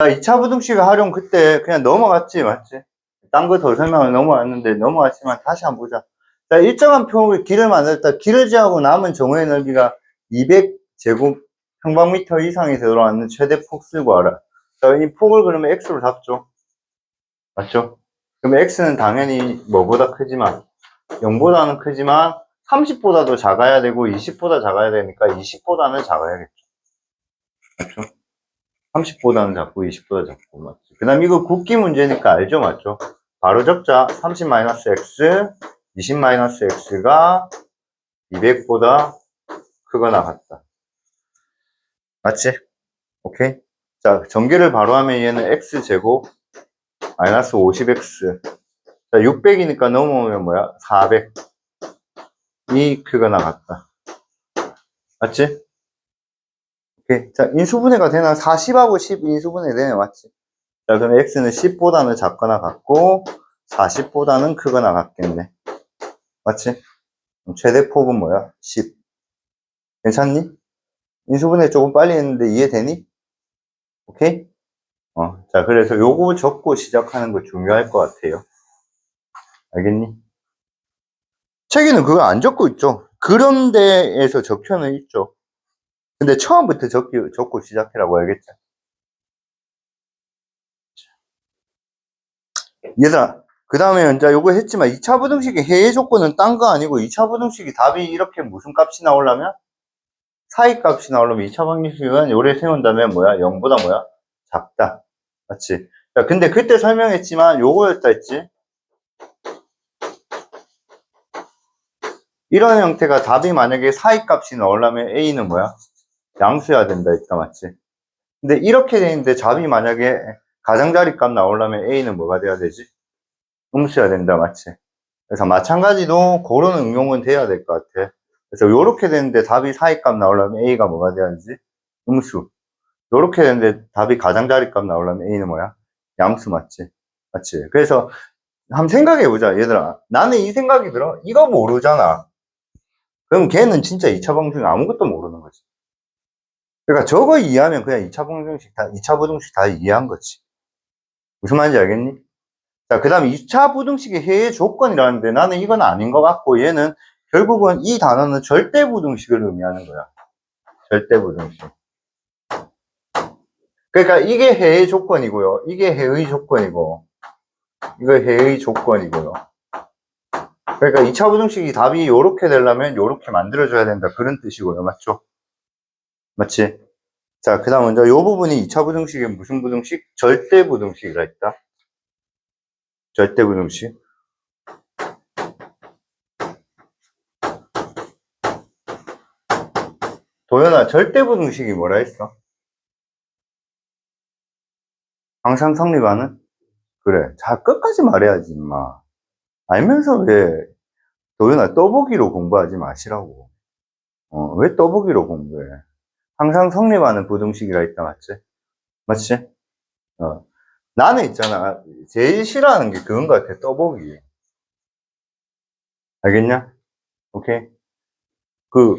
자, 2차 부등식 활용 그때 그냥 넘어갔지, 맞지? 딴 거 더 설명을 넘어왔는데 넘어왔지만 다시 한번 보자. 자, 일정한 표의 길을 만들었다. 길을 제하고 남은 정오의 넓이가 200제곱 평방미터 이상이 들어왔는 최대 폭을 구하라. 자, 이 폭을 그러면 x로 잡죠. 맞죠? 그럼 x는 당연히 뭐보다 크지만 0보다는 크지만 30보다도 작아야 되고 20보다 작아야 되니까 20보다는 작아야겠죠. 맞죠? 30보다는 작고 20보다 작고 맞죠? 그 다음 이거 굵기 문제니까 알죠? 맞죠? 바로 적자 30-x 20-x가 200보다 크거나 같다. 맞지? 오케이? 자, 전개를 바로 하면 얘는 x제곱 마이너스 50x. 자, 600이니까 넘어오면 뭐야? 400이 크거나 같다. 맞지? 오케이. 자, 인수분해가 되나? 40하고 10 인수분해 되네. 맞지? 자, 그럼 x는 10보다는 작거나 같고 40보다는 크거나 같겠네. 맞지? 그럼 최대 폭은 뭐야? 10. 괜찮니? 인수분해 조금 빨리 했는데 이해되니? 오케이? 자, 그래서 요거 적고 시작하는 거 중요할 것 같아요. 알겠니? 책에는 그거 안 적고 있죠. 그런 데에서 적혀는 있죠. 근데 처음부터 적고 시작해라고 알겠지? 얘들아, 그 다음에 이제 요거 했지만 2차 부등식의 해외 조건은 딴 거 아니고 2차 부등식이 답이 이렇게 무슨 값이 나오려면? 사이 값이 나오려면 2차 방정식은 요래 세운다면 뭐야? 0보다 뭐야? 작다. 맞지? 자, 근데 그때 설명했지만 요거였다 했지? 이런 형태가 답이 만약에 사이 값이 나오려면 A는 뭐야? 양수여야 된다 했다. 맞지? 근데 이렇게 돼 있는데 답이 만약에 가장자리 값 나오려면 A는 뭐가 돼야 되지? 음수여야 된다. 맞지? 그래서 마찬가지로 그런 응용은 돼야 될 것 같아. 그래서 요렇게 되는데 답이 사이 값 나오려면 A가 뭐가 돼야 되지? 음수. 요렇게 되는데 답이 가장자리 값 나오려면 A는 뭐야? 양수. 맞지? 맞지? 그래서 한번 생각해보자. 얘들아, 나는 이 생각이 들어. 이거 모르잖아. 그럼 걔는 진짜 2차 방정식 아무것도 모르는 거지. 그러니까 저거 이해하면 그냥 2차 방정식 다, 2차 부등식 다 이해한 거지. 무슨 말인지 알겠니? 자, 그 다음에 2차 부등식의 해외 조건이라는데 나는 이건 아닌 것 같고 얘는 결국은 이 단어는 절대 부등식을 의미하는 거야. 절대 부등식. 그러니까 이게 해외 조건이고요. 이게 해의 조건이고, 이거 해의 조건이고요. 그러니까 2차 부등식이 답이 요렇게 되려면 요렇게 만들어줘야 된다. 그런 뜻이고요. 맞죠? 맞지? 자, 그 다음 먼저 요 부분이 2차 부등식의 무슨 부등식? 절대 부등식이라 했다. 절대 부등식. 도연아, 절대 부등식이 뭐라 했어? 항상 성립하는? 그래. 자, 끝까지 말해야지, 임마. 알면서 왜, 도연아, 떠보기로 공부하지 마시라고. 왜 떠보기로 공부해? 항상 성립하는 부등식이라 했다, 맞지? 맞지? 어. 나는 있잖아. 제일 싫어하는 게 그건 것 같아, 떠보기. 알겠냐? 오케이? 그,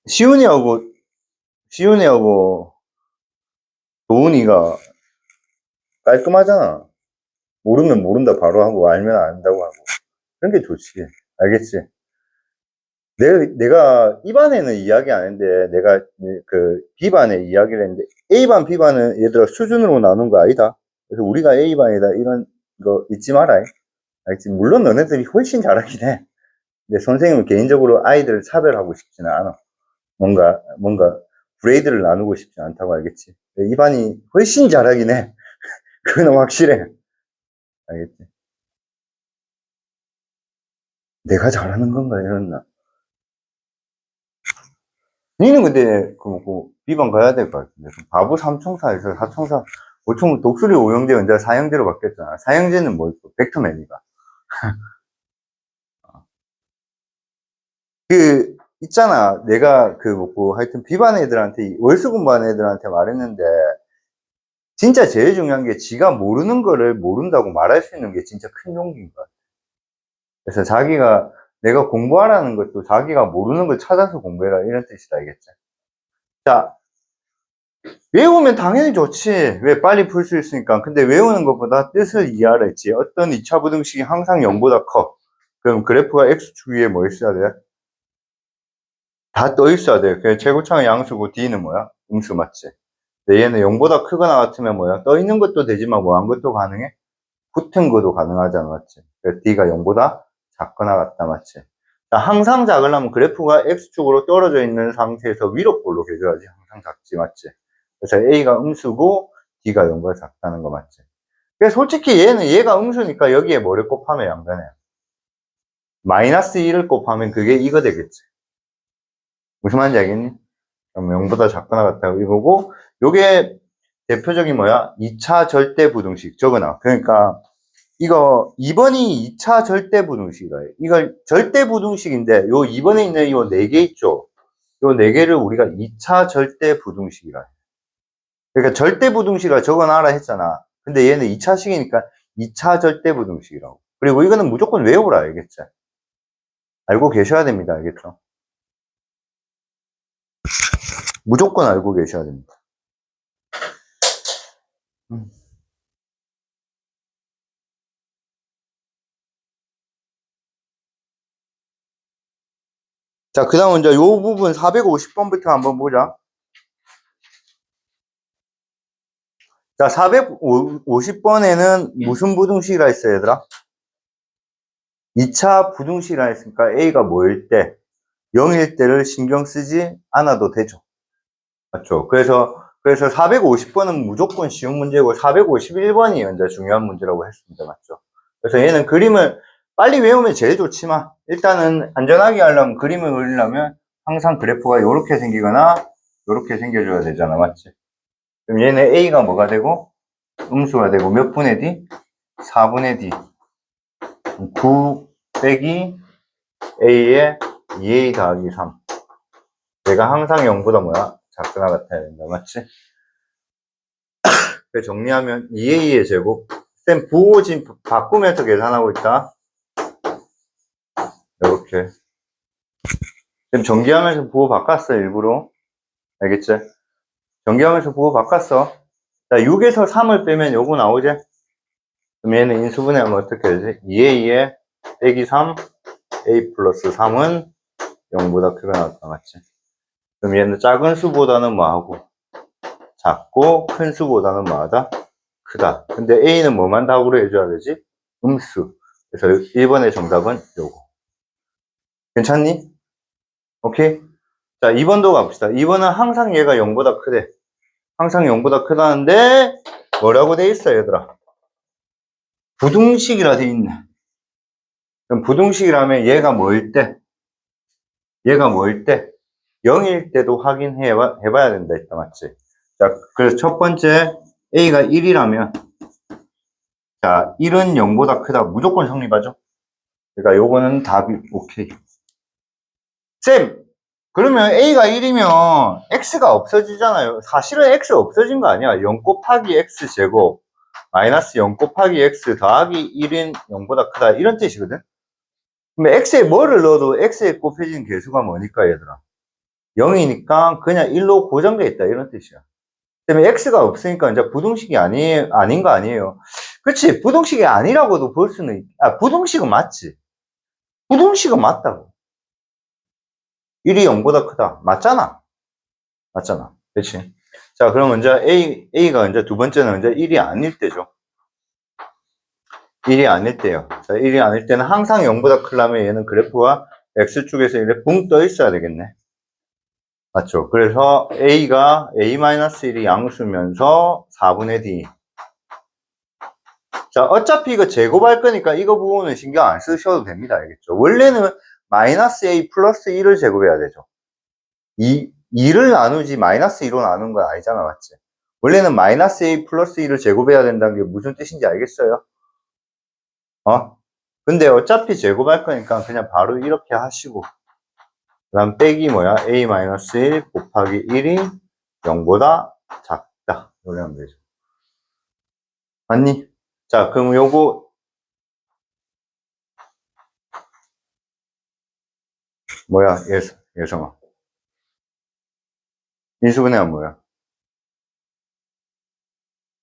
시훈이하고, 시훈이하고 도훈이가 깔끔하잖아. 모르면 모른다 바로 하고, 알면 안다고 하고. 그런 게 좋지. 알겠지? 내가 B반에는 이야기 안 했는데, 내가 그 B반에 이야기를 했는데, A반, B반은 얘들아 수준으로 나눈 거 아니다. 그래서 우리가 A반이다, 이런 거 잊지 마라. 알겠지? 물론 너네들이 훨씬 잘하긴 해. 근데 선생님은 개인적으로 아이들을 차별하고 싶지는 않아. 뭔가, 그레이드를 나누고 싶지 않다고 알겠지? B반이 훨씬 잘하긴 해. 그건 확실해. 알겠지? 내가 잘하는 건가, 이랬나? 니는 근데 비번 가야 될 것 같은데 바보 삼총사에서 사총사 보통 독수리 오형제 이제 사형제로 바뀌었잖아. 사형제는 뭐 있고 벡터맨이가 그 있잖아. 내가 하여튼 비반 애들한테 월수 공부하는 애들한테 말했는데 진짜 제일 중요한 게 지가 모르는 거를 모른다고 말할 수 있는 게 진짜 큰 용기인 것 같아. 그래서 자기가 내가 공부하라는 것도 자기가 모르는 걸 찾아서 공부해라 이런 뜻이다. 알겠지? 자, 외우면 당연히 좋지. 왜? 빨리 풀 수 있으니까. 근데 외우는 것보다 뜻을 이해하라 했지. 어떤 2차 부등식이 항상 0보다 커. 그럼 그래프가 X축 위에 뭐 있어야 돼? 다 떠 있어야 돼. 그래, 최고차는 양수고 D는 뭐야? 음수 맞지? 근데 얘는 0보다 크거나 같으면 뭐야? 떠 있는 것도 되지만 뭐 한 것도 가능해? 붙은 것도 가능하잖아. 맞지? 그래서 D가 0보다 작거나 같다. 맞지? 자, 항상 작으려면 그래프가 X축으로 떨어져 있는 상태에서 위로 볼록 해줘야지. 항상 작지. 맞지? 그래서 A가 음수고 D가 0보다 작다는 거 맞지? 그래서 솔직히 얘는 얘가 음수니까 여기에 뭐를 곱하면 양변해? 마이너스 1을 곱하면 그게 이거 되겠지. 무슨 말인지 알겠니? 그럼 0보다 작거나 같다고 이거고, 요게 대표적인 뭐야? 2차 절대 부등식 적어놔. 그러니까 이거 2번이 2차 절대 부등식이다. 이걸 절대 부등식인데 요 2번에 있는 요 4개 있죠? 요 4개를 우리가 2차 절대 부등식이라 해. 그러니까 절대 부등식을 적어놔라 했잖아. 근데 얘는 2차식이니까 2차 절대 부등식이라고. 그리고 이거는 무조건 외우라 알겠지? 알고 계셔야 됩니다. 알겠죠? 무조건 알고 계셔야 됩니다. 음. 자, 그 다음 이제 요 부분 450번부터 한번 보자. 자, 450번에는 무슨 부등식이라 했어요, 얘들아? 2차 부등식이라 했으니까 A가 뭐일 때? 0일 때를 신경 쓰지 않아도 되죠. 맞죠? 그래서 450번은 무조건 쉬운 문제고 451번이 이제 중요한 문제라고 했습니다. 맞죠? 그래서 얘는 그림을 빨리 외우면 제일 좋지만 일단은 안전하게 하려면 그림을 그리려면 항상 그래프가 이렇게 생기거나 이렇게 생겨줘야 되잖아. 맞지? 그럼 얘는 A가 뭐가 되고 음수가 되고 몇 분의 D? 4분의 D. 9 빼기 A의 2A 더하기 3. 얘가 항상 0보다 뭐야? 작거나 같아야 된다. 맞지? 그래서 정리하면 2A의 제곱. 쌤 부호 지금 바꾸면서 계산하고 있다. 이렇게. 쌤 전기하면서 부호 바꿨어, 일부러. 알겠지? 전기하면서 부호 바꿨어. 자, 6에서 3을 빼면 요거 나오지? 그럼 얘는 인수분해하면 어떻게 되지? 2A의 빼기 3, A 플러스 3은 0보다 크거나 같다. 맞지? 그럼 얘는 작은 수보다는 뭐하고? 작고 큰 수보다는 뭐하다? 크다. 근데 A는 뭐만 답으로 해줘야 되지? 음수. 그래서 1번의 정답은 요거. 괜찮니? 오케이? 자, 2번도 갑시다. 2번은 항상 얘가 0보다 크대. 항상 0보다 크다는데 뭐라고 돼 있어, 얘들아? 부등식이라 돼 있네. 그럼 부등식이라면 얘가 뭐일 때? 얘가 뭐일 때? 0일 때도 확인해봐야 된다 했다, 맞지? 자, 그래서 첫 번째 A가 1이라면 자, 1은 0보다 크다. 무조건 성립하죠? 그러니까 요거는 답이 오케이. 쌤! 그러면 A가 1이면 X가 없어지잖아요. 사실은 X 없어진 거 아니야. 0 곱하기 X 제곱 마이너스 0 곱하기 X 더하기 1은 0보다 크다. 이런 뜻이거든. 그러면 X에 뭐를 넣어도 X에 곱해진 개수가 뭐니까 얘들아? 0이니까 그냥 1로 고정돼 있다. 이런 뜻이야. 때문에 X가 없으니까 이제 부등식이 아닌 거 아니에요. 그렇지. 부등식이 아니라고도 볼 수는, 부등식은 맞지. 부등식은 맞다고. 1이 0보다 크다. 맞잖아. 맞잖아. 그렇지. 자, 그럼 이제 A가 이제 두 번째는 이제 1이 아닐 때죠. 1이 아닐 때요. 자, 1이 아닐 때는 항상 0보다 크려면 얘는 그래프가 X축에서 이렇게 붕 떠 있어야 되겠네. 맞죠? 그래서 A가 A-1이 양수면서 4분의 D. 자, 어차피 이거 제곱할 거니까 이거 부분은 신경 안 쓰셔도 됩니다. 알겠죠? 원래는 마이너스 A 플러스 1을 제곱해야 되죠. 2를 나누지 마이너스 2로 나누는 건 아니잖아. 맞지? 원래는 마이너스 A 플러스 1을 제곱해야 된다는 게 무슨 뜻인지 알겠어요? 어? 근데 어차피 제곱할 거니까 그냥 바로 이렇게 하시고 그 다음 빼기 뭐야? A-1 곱하기 1이 0보다 작다. 이렇게 하면 되죠. 맞니? 자, 그럼 요거 뭐야? 예성아. 인수분해는 뭐야?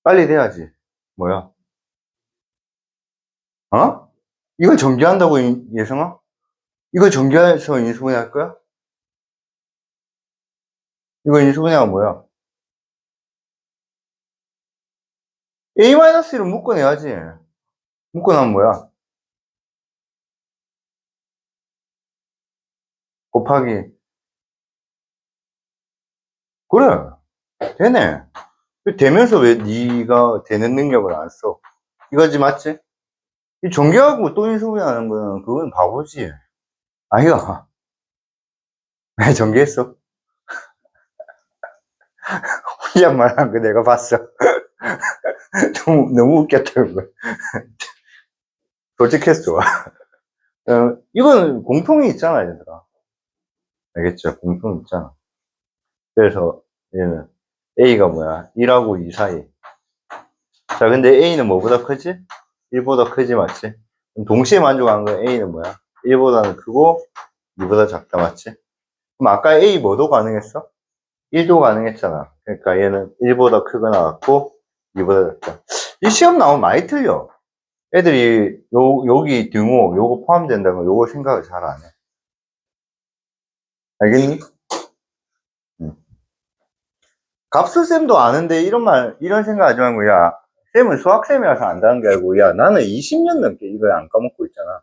빨리 돼야지. 뭐야? 어? 이걸 전개한다고, 예성아? 이걸 전개해서 인수분해 할 거야? 이거 인수분해가 뭐야? A-1을 묶어내야지. 묶어나면 뭐야? 곱하기. 그래. 되네. 되면서 왜 네가 되는 능력을 안 써? 이거지, 맞지? 이 전개하고 또 인수분해하는 거는 그건 바보지. 아이가. 왜 전개했어? 훈련 말한 거 내가 봤어. 너무 웃겼다, 그거. 솔직했어. 이건 공통이 있잖아, 얘들아. 알겠죠? 공통이 있잖아. 그래서 얘는 A가 뭐야? 1하고 2 사이. 자, 근데 A는 뭐보다 크지? 1보다 크지, 맞지? 그럼 동시에 만족하는 건 A는 뭐야? 1보다는 크고 2보다 작다, 맞지? 그럼 아까 A 뭐도 가능했어? 1도 가능했잖아. 그러니까 얘는 1보다 크거나 같고 2보다 작다. 이 시험 나오면 많이 틀려. 애들이 여기 등호 요거 포함된다면 요거 생각을 잘 안 해. 알겠니? 응. 값수쌤도 아는데 이런 생각 하지 말고, 야, 쌤은 수학쌤이라서 안다는 게 아니고, 야, 나는 20년 넘게 이걸 안 까먹고 있잖아.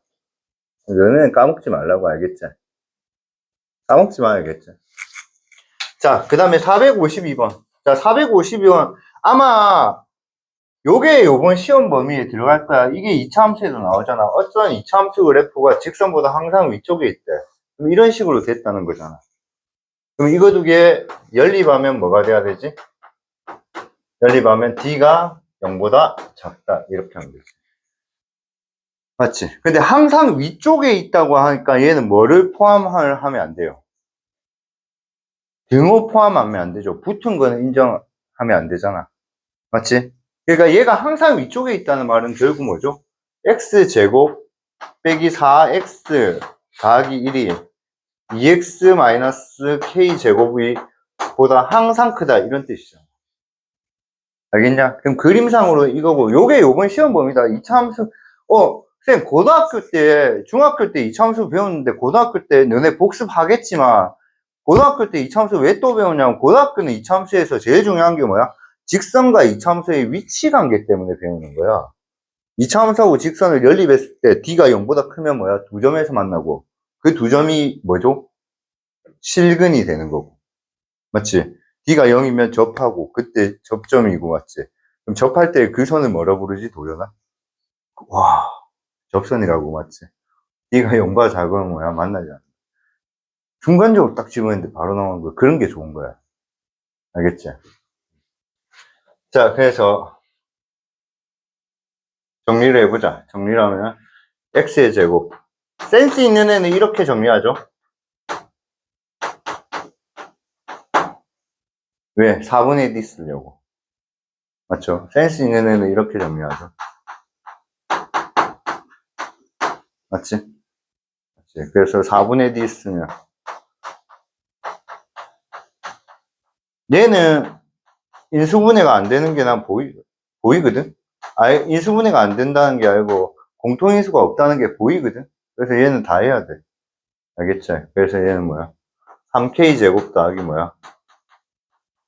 너는 까먹지 말라고, 알겠지? 까먹지 말아야겠지? 자, 그 다음에 452번. 자, 452번. 아마, 요게 요번 시험 범위에 들어갈 거야. 이게 2차 함수에도 나오잖아. 어떤 2차 함수 그래프가 직선보다 항상 위쪽에 있대. 그럼 이런 식으로 됐다는 거잖아. 그럼 이거 두 개 연립하면 뭐가 돼야 되지? 연립하면 D가 0보다 작다. 이렇게 하면 되지. 맞지? 근데 항상 위쪽에 있다고 하니까 얘는 뭐를 포함하면 안 돼요? 등호 포함하면 안 되죠. 붙은 거는 인정하면 안 되잖아. 맞지? 그러니까 얘가 항상 위쪽에 있다는 말은 결국 뭐죠? x제곱 빼기 4x 더하기 1이 2x 마이너스 k제곱이 보다 항상 크다 이런 뜻이죠. 알겠냐? 그럼 그림상으로 이거고, 요게 요번 시험 범위다. 이차함수, 쌤, 고등학교 때, 중학교 때 이차함수 배웠는데, 고등학교 때 너네 복습하겠지만, 고등학교 때 이차함수 왜 또 배웠냐면, 고등학교는 이차함수에서 제일 중요한 게 뭐야? 직선과 이차함수의 위치 관계 때문에 배우는 거야. 이차함수하고 직선을 연립했을 때, D가 0보다 크면 뭐야? 두 점에서 만나고, 그 두 점이 뭐죠? 실근이 되는 거고. 맞지? D가 0이면 접하고 그때 접점이고 맞지? 그럼 접할 때 그 선을 뭐라 부르지? 도연아? 와, 접선이라고 맞지? D가 0과 작으면 뭐야? 만나지 않아. 순간적으로 딱 집어냈는데 바로 나오는 거 그런 게 좋은 거야. 알겠지? 자, 그래서 정리를 해보자. 정리를 하면 x의 제곱. 센스 있는 애는 이렇게 정리하죠. 왜? 4분의 D 쓰려고. 맞죠? 센스 있는 애는 이렇게 정리하죠. 맞지? 맞지? 그래서 4분의 D 쓰면 얘는 인수분해가 안 되는 게 난 보이거든? 아예 인수분해가 안 된다는 게 아니고 공통인수가 없다는 게 보이거든? 그래서 얘는 다 해야 돼. 알겠지? 그래서 얘는 뭐야? 3K 제곱 더하기 뭐야?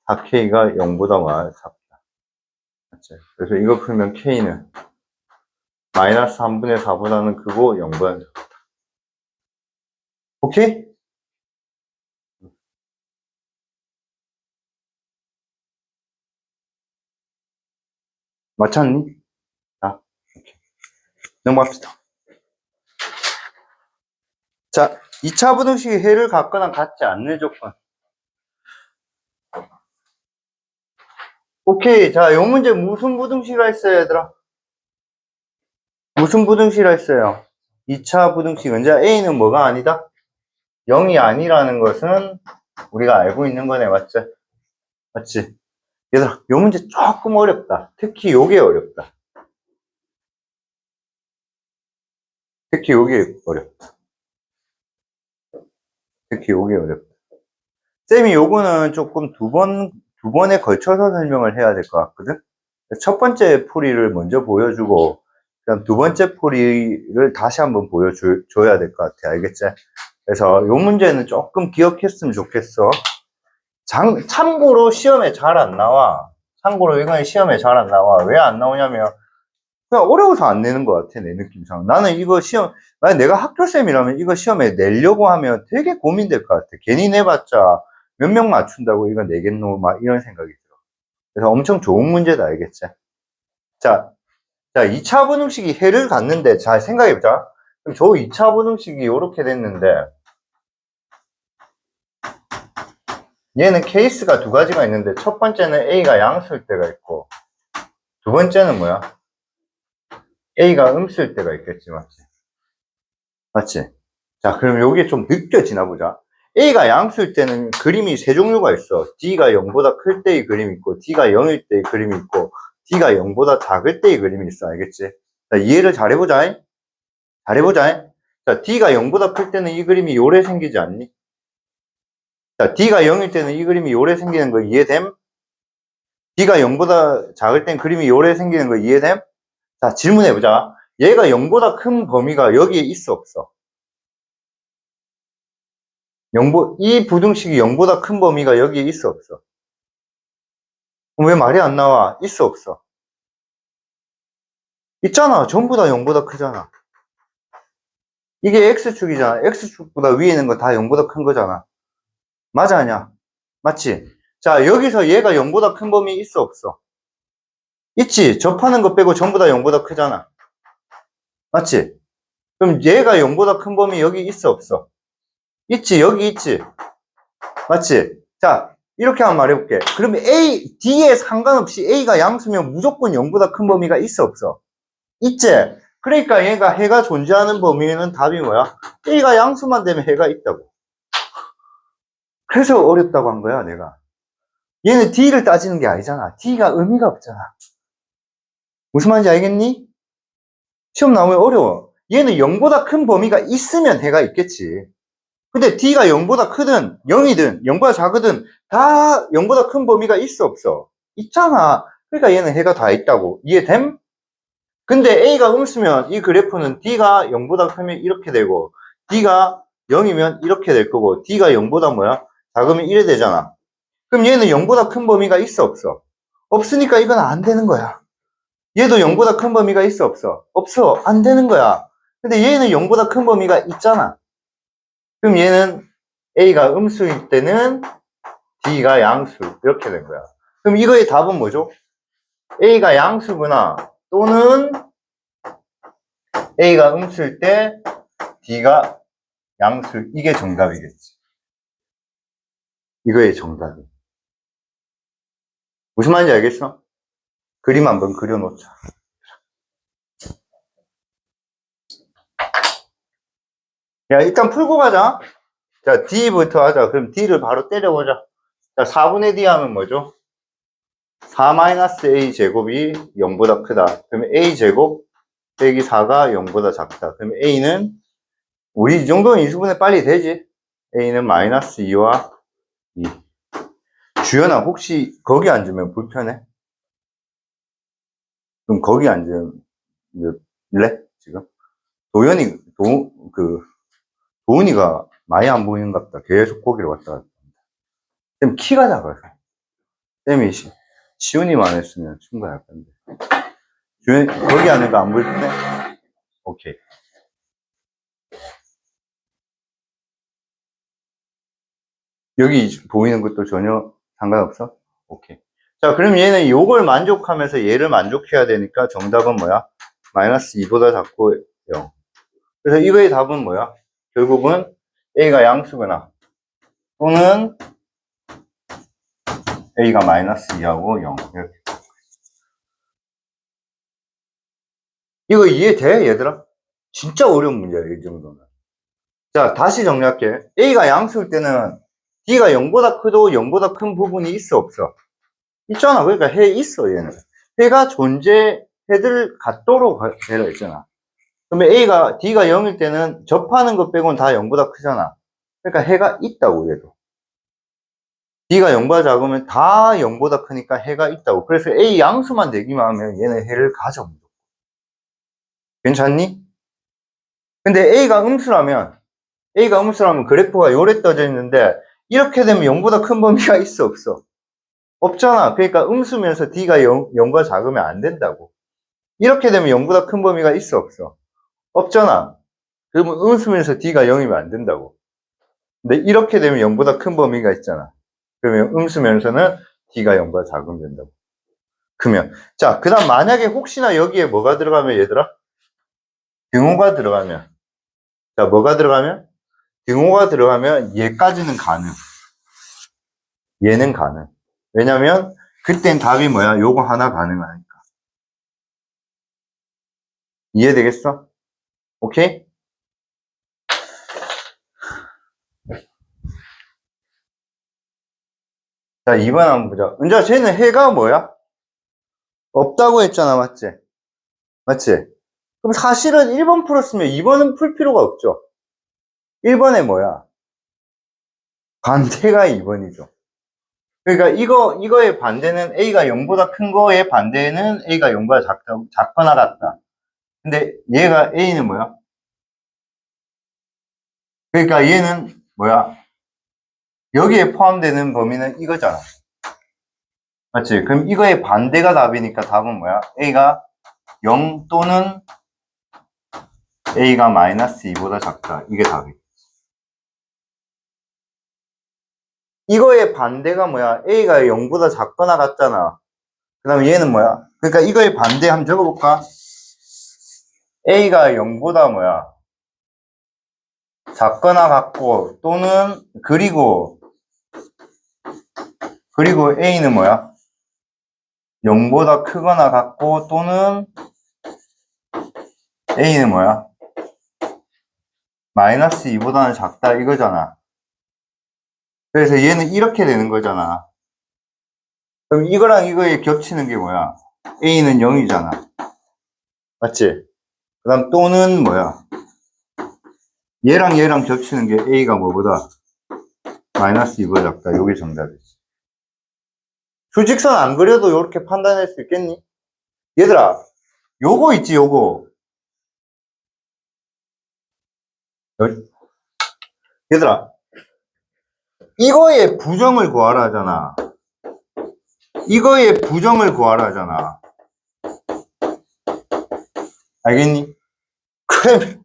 4K가 0보다 작다. 맞지? 그래서 이거 풀면 K는 마이너스 3분의 4보다는 크고 0보다 작다. 오케이? 맞췄니? 자, 오케이. 넘어갑시다. 자, 2차 부등식이 해를 갖거나 같지 않는 조건. 오케이. 자, 이 문제 무슨 부등식이라 했어요, 얘들아? 무슨 부등식이라 했어요? 2차 부등식은 이제 A는 뭐가 아니다? 0이 아니라는 것은 우리가 알고 있는 거네, 맞지? 맞지? 얘들아, 요 문제 조금 어렵다. 특히 요게 어렵다. 특히 요게 어렵다. 특히 요게 어렵다. 쌤이 요거는 조금 두 번에 걸쳐서 설명을 해야 될 것 같거든? 첫 번째 풀이를 먼저 보여주고, 그다음 두 번째 풀이를 다시 한번 보여줘야 될 것 같아. 알겠지? 그래서 요 문제는 조금 기억했으면 좋겠어. 참고로 시험에 잘 안 나와. 참고로 이건 시험에 잘 안 나와. 왜 안 나오냐면, 그냥 어려워서 안 내는 것 같아, 내 느낌상. 나는 이거 시험, 만약 내가 학교쌤이라면 이거 시험에 내려고 하면 되게 고민될 것 같아. 괜히 내봤자 몇 명 맞춘다고 이거 내겠노? 막 이런 생각이 들어. 그래서 엄청 좋은 문제다, 알겠지? 자, 자, 2차 분응식이 해를 갖는데, 잘 생각해보자. 그럼 저 2차 분응식이 이렇게 됐는데, 얘는 케이스가 두 가지가 있는데, 첫 번째는 A가 양수일 때가 있고, 두 번째는 뭐야? A가 음수일 때가 있겠지, 맞지? 맞지? 자, 그럼 여기에 좀 느껴지나 보자. A가 양수일 때는 그림이 세 종류가 있어. D가 0보다 클 때의 그림이 있고, D가 0일 때의 그림이 있고, D가 0보다 작을 때의 그림이 있어. 알겠지? 자, 이해를 잘해보자. 잘해보자. 자, D가 0보다 클 때는 이 그림이 요래 생기지 않니? 자, D가 0일 때는 이 그림이 요래 생기는 거 이해됨? D가 0보다 작을 땐 그림이 요래 생기는 거 이해됨? 자, 질문해보자. 얘가 0보다 큰 범위가 여기에 있어, 없어? 이 부등식이 0보다 큰 범위가 여기에 있어, 없어? 그럼 왜 말이 안 나와? 있어, 없어? 있잖아. 전부 다 0보다 크잖아. 이게 X축이잖아. X축보다 위에 있는 거 다 0보다 큰 거잖아. 맞아, 아니야? 맞지? 자, 여기서 얘가 0보다 큰 범위 있어, 없어? 있지. 접하는 거 빼고 전부 다 0보다 크잖아. 맞지? 그럼 얘가 0보다 큰 범위 여기 있어, 없어? 있지. 여기 있지. 맞지? 자, 이렇게 한번 말해볼게. 그러면 D에 상관없이 A가 양수면 무조건 0보다 큰 범위가 있어, 없어? 있지? 그러니까 얘가 해가 존재하는 범위는 답이 뭐야? A가 양수만 되면 해가 있다고. 그래서 어렵다고 한 거야, 내가. 얘는 D를 따지는 게 아니잖아. D가 의미가 없잖아. 무슨 말인지 알겠니? 시험 나오면 어려워. 얘는 0보다 큰 범위가 있으면 해가 있겠지. 근데 D가 0보다 크든 0이든 0보다 작으든 다 0보다 큰 범위가 있어, 없어? 있잖아. 그러니까 얘는 해가 다 있다고. 이해됨? 근데 A가 음수면 이 그래프는 D가 0보다 크면 이렇게 되고 D가 0이면 이렇게 될 거고 D가 0보다 뭐야? 작으면 이래 되잖아. 그럼 얘는 0보다 큰 범위가 있어, 없어? 없으니까 이건 안 되는 거야. 얘도 0보다 큰 범위가 있어, 없어? 없어. 안 되는 거야. 근데 얘는 0보다 큰 범위가 있잖아. 그럼 얘는 A가 음수일 때는 D가 양수. 이렇게 된 거야. 그럼 이거의 답은 뭐죠? A가 양수구나. 또는 A가 음수일 때 D가 양수. 이게 정답이겠지. 이거의 정답이. 무슨 말인지 알겠어? 그림 한번 그려놓자. 야, 일단 풀고 가자. 자, D부터 하자. 그럼 D를 바로 때려보자. 자, 4분의 D 하면 뭐죠? 4-A 제곱이 0보다 크다. 그러면 A 제곱 빼기 4가 0보다 작다. 그러면 A는, 우리 이 정도는 인수분해 빨리 되지? A는 마이너스 2와 2. 주연아, 혹시 거기 앉으면 불편해? 그럼 거기 앉을래? 지금? 도훈이가 많이 안 보이는 것 같다. 계속 거기로 왔다 갔다. 쌤 키가 작아서. 쌤이 시훈이만 했으면 충분할 건데. 거기 앉는 거 안 불편해? 오케이. 여기 보이는 것도 전혀 상관없어? 오케이. 자, 그럼 얘는 요걸 만족하면서 얘를 만족해야 되니까 정답은 뭐야? 마이너스 2보다 작고 0. 그래서 이거의 답은 뭐야? 결국은 A가 양수거나 또는 A가 마이너스 2하고 0. 이렇게. 이거 이해돼, 얘들아? 진짜 어려운 문제야, 이 정도는. 자, 다시 정리할게. A가 양수일 때는 D가 0보다 크도 0보다 큰 부분이 있어, 없어? 있잖아. 그러니까 해 있어, 얘는. 해가 존재해들 갖도록 되어 있잖아. 그러면 D가 0일 때는 접하는 것 빼고는 다 0보다 크잖아. 그러니까 해가 있다고, 얘도. D가 0보다 작으면 다 0보다 크니까 해가 있다고. 그래서 A 양수만 내기만 하면 얘는 해를 가져. 괜찮니? 근데 A가 음수라면 그래프가 요래 떠져 있는데 이렇게 되면 0보다 큰 범위가 있어 없어? 없잖아. 그러니까 음수면서 D가 0보다 작으면 안 된다고. 이렇게 되면 0보다 큰 범위가 있어 없어? 없잖아. 그러면 음수면서 D가 0이면 안 된다고. 근데 이렇게 되면 0보다 큰 범위가 있잖아. 그러면 음수면서는 D가 0보다 작으면 된다고. 그러면 자, 그 다음 만약에 혹시나 여기에 뭐가 들어가면 얘들아? 등호가 들어가면 자, 뭐가 들어가면? 등호가 들어가면 얘까지는 가능. 얘는 가능. 왜냐면 그땐 답이 뭐야? 요거 하나 가능하니까. 이해되겠어? 오케이? 자, 2번 한번 보자. 은자, 쟤는 해가 뭐야? 없다고 했잖아, 맞지? 맞지? 그럼 사실은 1번 풀었으면 2번은 풀 필요가 없죠. 1번에 뭐야? 반대가 2번이죠. 그러니까 이거의 반대는 A가 0보다 큰 거의 반대는 A가 0보다 작거나 같다. 근데 얘가 A는 뭐야? 그러니까 얘는 뭐야? 여기에 포함되는 범위는 이거잖아. 맞지? 그럼 이거의 반대가 답이니까 답은 뭐야? A가 0 또는 A가 마이너스 2보다 작다. 이게 답이. 이거의 반대가 뭐야? A가 0보다 작거나 같잖아. 그 다음에 얘는 뭐야? 그러니까 이거의 반대 한번 적어볼까? A가 0보다 뭐야? 작거나 같고 또는 그리고 A는 뭐야? 0보다 크거나 같고 또는 A는 뭐야? 마이너스 2보다는 작다 이거잖아. 그래서 얘는 이렇게 되는 거잖아. 그럼 이거랑 이거에 겹치는 게 뭐야? A는 0이잖아. 맞지? 그 다음 또는 뭐야? 얘랑 겹치는 게 A가 뭐보다? 마이너스 2보다 작다. 이게 정답이지. 수직선 안 그려도 이렇게 판단할 수 있겠니? 얘들아, 요거 있지, 요거. 얘들아, 이거의 부정을 구하라 하잖아. 이거의 부정을 구하라 하잖아. 알겠니? 그래,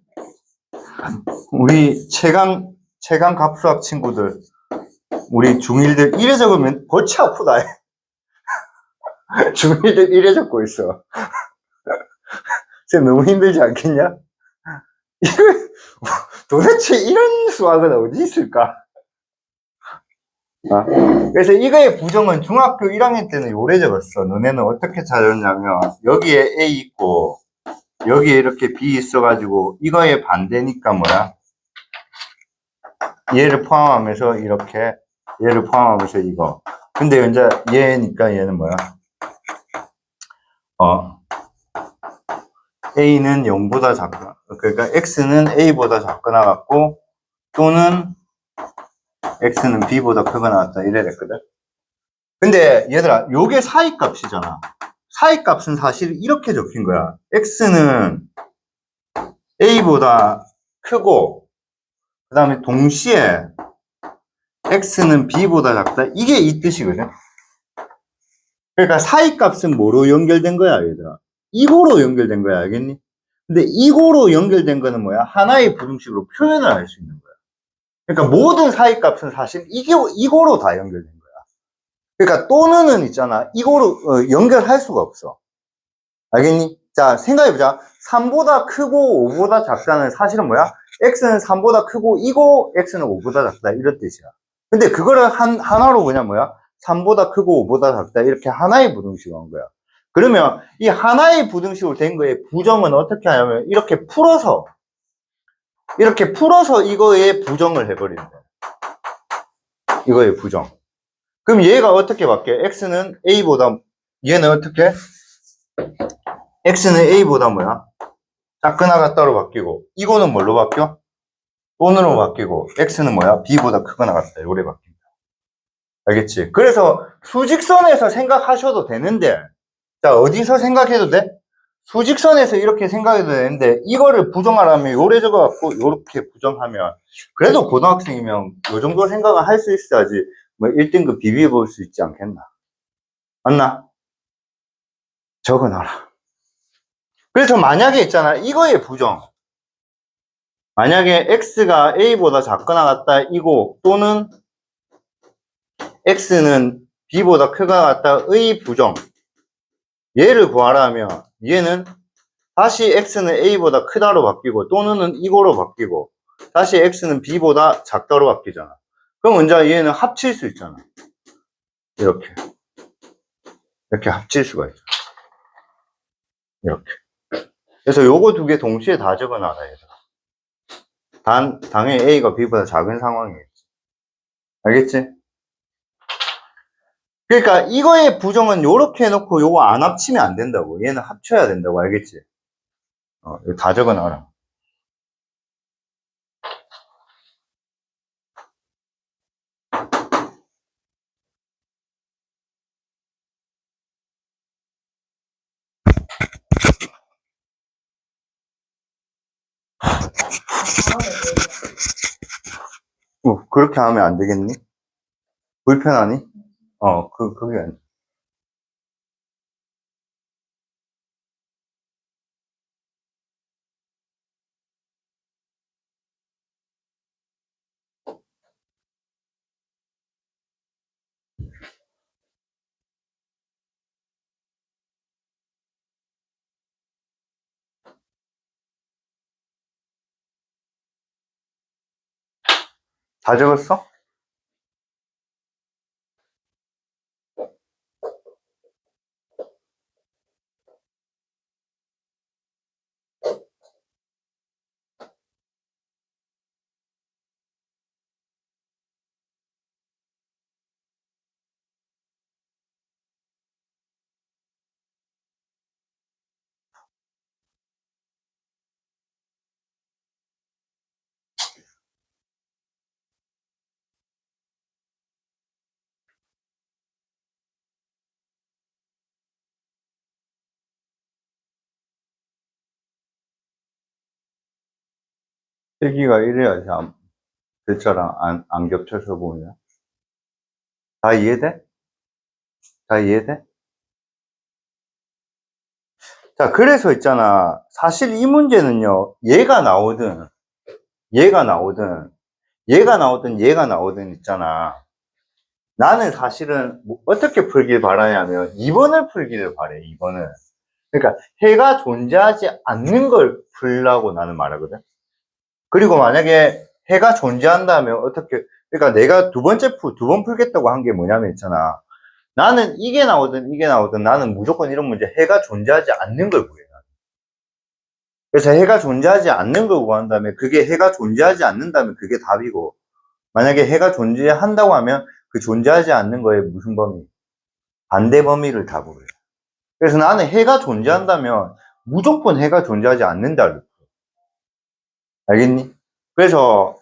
우리 최강 갑수학 친구들, 우리 중1들 이래 적으면 골치 아프다. 중1들 이래 적고 있어. 쌤 너무 힘들지 않겠냐? 도대체 이런 수학은 어디 있을까? 아, 그래서 이거의 부정은 중학교 1학년 때는 요래 적었어. 너네는 어떻게 찾았냐면 여기에 A 있고 여기에 이렇게 B 있어가지고 이거의 반대니까 뭐야? 얘를 포함하면서 이렇게 얘를 포함하면서 이거. 근데 이제 얘니까 얘는 뭐야? A는 0보다 작거나 그러니까 X는 A보다 작거나 같고 또는 X는 B보다 크거나 같다 이래 됐거든. 근데 얘들아 요게 사이값이잖아. 사이값은 사실 이렇게 적힌 거야. X는 A보다 크고 그 다음에 동시에 X는 B보다 작다. 이게 이 뜻이거든. 그러니까 사이값은 뭐로 연결된 거야, 얘들아? 이거로 연결된 거야, 알겠니? 근데 이거로 연결된 거는 뭐야? 하나의 부등식으로 표현을 할 수 있는 거야. 그러니까 모든 사이값은 사실 이거로 다 연결된 거야. 그러니까 또는은 있잖아. 이거로 연결할 수가 없어. 알겠니? 자, 생각해보자. 3보다 크고 5보다 작다는 사실은 뭐야? X는 3보다 크고 이고 X는 5보다 작다. 이런 뜻이야. 근데 그거를 하나로 그냥 뭐야? 3보다 크고 5보다 작다. 이렇게 하나의 부등식으로 한 거야. 그러면 이 하나의 부등식으로 된 거에 부정은 어떻게 하냐면 이렇게 풀어서 이거에 부정을 해버리는 거야. 이거의 부정. 그럼 얘가 어떻게 바뀌어? 얘는 어떻게? X는 A보다 뭐야? 작거나 같다로 바뀌고 이거는 뭘로 바뀌어? 또는으로 바뀌고 X는 뭐야? B보다 크거나 같다. 요래 바뀐다. 알겠지? 그래서 수직선에서 생각하셔도 되는데, 자, 어디서 생각해도 돼? 수직선에서 이렇게 생각해도 되는데, 이거를 부정하려면 요래 적어갖고 요렇게 부정하면, 그래도 고등학생이면 요 정도 생각을 할 수 있어야지 뭐 1등급 비벼볼 수 있지 않겠나? 맞나? 적어놔라. 그래서 만약에 있잖아, 이거의 부정. 만약에 x가 a보다 작거나 같다 이고, 또는 x는 b보다 크거나 같다의 부정. 얘를 구하라 하면, 얘는 다시 x는 a보다 크다로 바뀌고, 또는은 이거로 바뀌고, 다시 x는 b보다 작다로 바뀌잖아. 그럼 이제 얘는 합칠 수 있잖아. 이렇게. 이렇게 합칠 수가 있죠. 이렇게. 그래서 요거 두 개 동시에 다 적어놔라, 얘들아. 당연히 a가 b보다 작은 상황이겠지. 알겠지? 그러니까 이거의 부정은 요렇게 해놓고 요거 안 합치면 안 된다고. 얘는 합쳐야 된다고. 알겠지? 이거 다 적어놔라. 그렇게 하면 안 되겠니? 불편하니? 그게 아니야. 다 적었어? 세기가 이래야지 글자랑 안 겹쳐서 보면. 다 이해돼? 다 이해돼? 자, 그래서 있잖아. 사실 이 문제는요, 얘가 나오든, 얘가 나오든 있잖아. 나는 사실은 뭐 어떻게 풀길 바라냐면 2번을 풀기를 바래, 2번을. 그러니까 해가 존재하지 않는 걸 풀라고 나는 말하거든. 그리고 만약에 해가 존재한다면 어떻게, 그러니까 내가 두 번 풀겠다고 한 게 뭐냐면 있잖아. 나는 이게 나오든 나는 무조건 이런 문제 해가 존재하지 않는 걸 구해. 그래서 해가 존재하지 않는 걸 구한다면 그게 해가 존재하지 않는다면 그게 답이고, 만약에 해가 존재한다고 하면 그 존재하지 않는 거에 무슨 범위? 반대 범위를 답으로 해요. 그래서 나는 해가 존재한다면 무조건 해가 존재하지 않는다를. 알겠니? 그래서